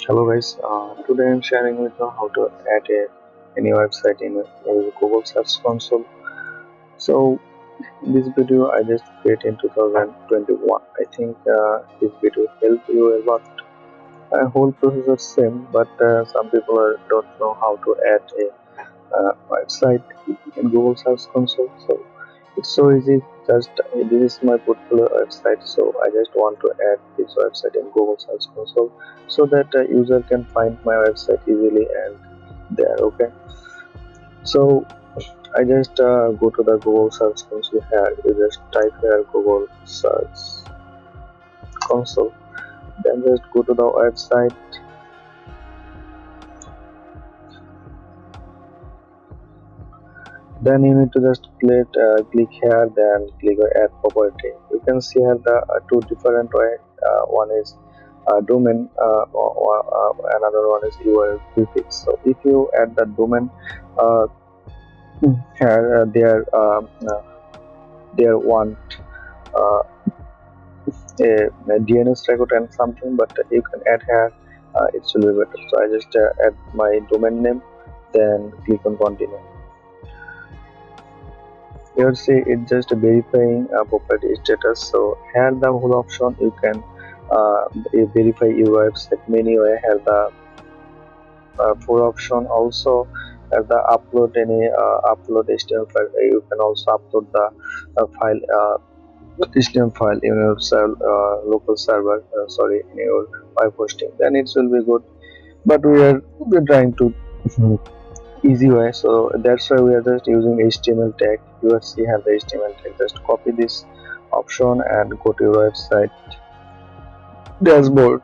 Hello guys, today I'm sharing with you how to add a new website in Google Search Console. So this video I just created in 2021. I think this video help you a lot. Whole process is same, but some people don't know how to add a website in Google Search Console. So it's so easy. Just this is my portfolio website, so I just want to add this website in Google Search Console so that user can find my website easily and there. Okay, so I just go to the Google Search Console here. You just type here Google Search Console, then just go to the website. Then you need to just click here, then click on add property. You can see here the two different way. One is domain, or another one is URL prefix. So if you add the domain uh, here, there want uh, a DNS record and something, but you can add here. It will be better. So I just add my domain name, then click on continue. Here see it just verifying property status. So here the whole option you can verify your website menu. I have the full option also have the upload any upload HTML file. You can also upload the file HTML file in your local server, sorry, in your web hosting, then it will be good. But we're trying to easy way, so that's why we are just using HTML tag. You see have the HTML tag, just copy this option and go to your website dashboard.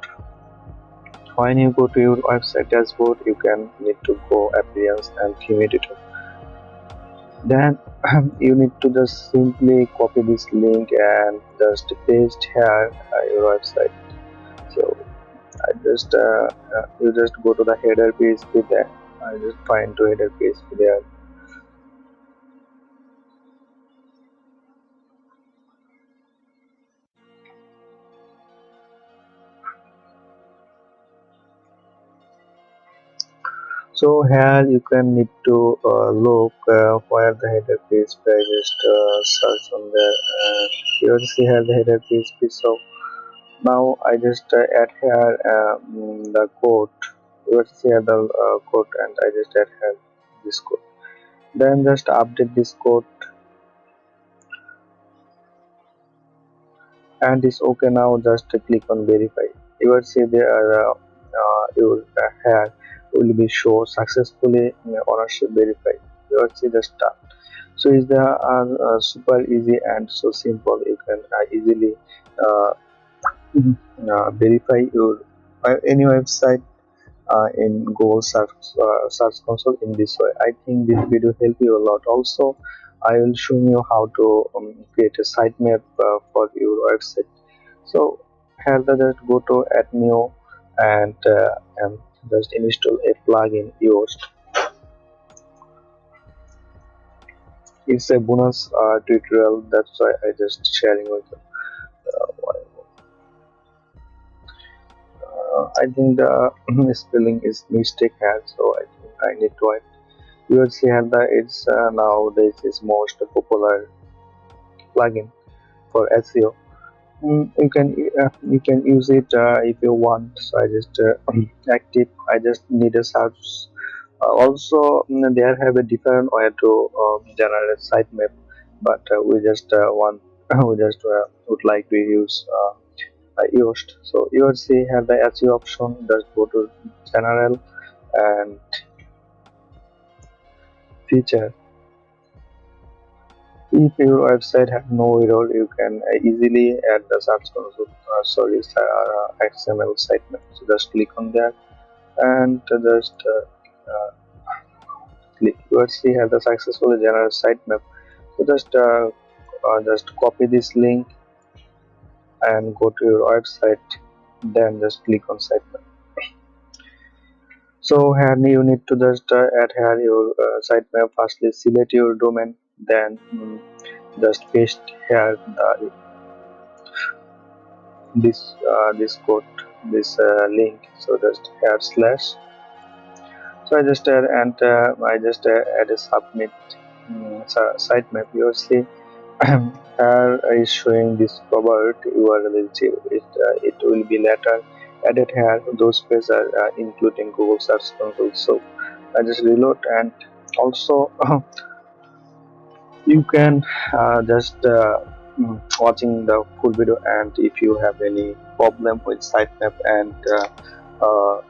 When you go to your website dashboard, you can need to go appearance and theme editor. Then you need to just simply copy this link and just paste here your website. So I just you just go to the header page with that. I just find to header page there. So here you can need to look where the header page just search on there. You see here the header page. So now I just add here the code. You see here the code, and I just add here this code. Then just update this code, and it's okay now. Just click on verify. You will see there your here will be show successfully ownership verified. You will see the start. So is the super easy and so simple. You can easily uh, verify your any website in Google search console in this way. I think this video help you a lot. Also, I will show you how to create a sitemap for your website. So here just go to add new and just install a plugin used. It's a bonus tutorial, that's why I just sharing with you. I think the spelling is mistake here, so I think I need to add. You will see here that it's nowadays is most popular plugin for SEO. You can use it if you want. So I just active. I just need a search. Also, there have a different way to generate sitemap, but we just want we just would like to use Yoast. So you will see have the SEO option. Just go to general and feature. If your website has no error, you can easily add the search console. Sorry, XML sitemap. So just click on that and just click. You will see have the successfully generated sitemap. So just copy this link and go to your website. Then just click on sitemap. So here you need to just add here your sitemap. Firstly, select your domain. Then just paste here this code. this link. So just add slash. So I just add, and I just add a submit sitemap. You see here is showing this covered URL. It will be later added here. Those pages are including Google Search Console. So I just reload, and also you can just watching the full video, and if you have any problem with sitemap and uh,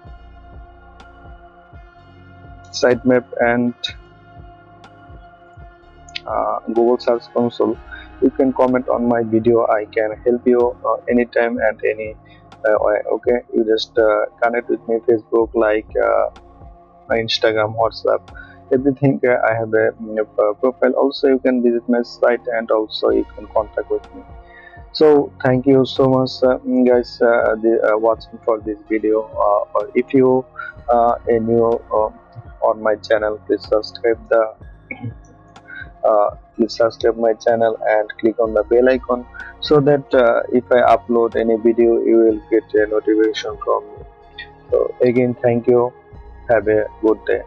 sitemap and Google Search Console, you can comment on my video. I can help you anytime and any way. Okay, you just connect with me Facebook, like my Instagram, WhatsApp, everything. I have a profile. Also, you can visit my site, and also you can contact with me. So thank you so much, guys, watching for this video. Or if you are new on my channel, please subscribe my channel and click on the bell icon, so that if I upload any video, you will get a notification from me. So again, thank you. Have a good day.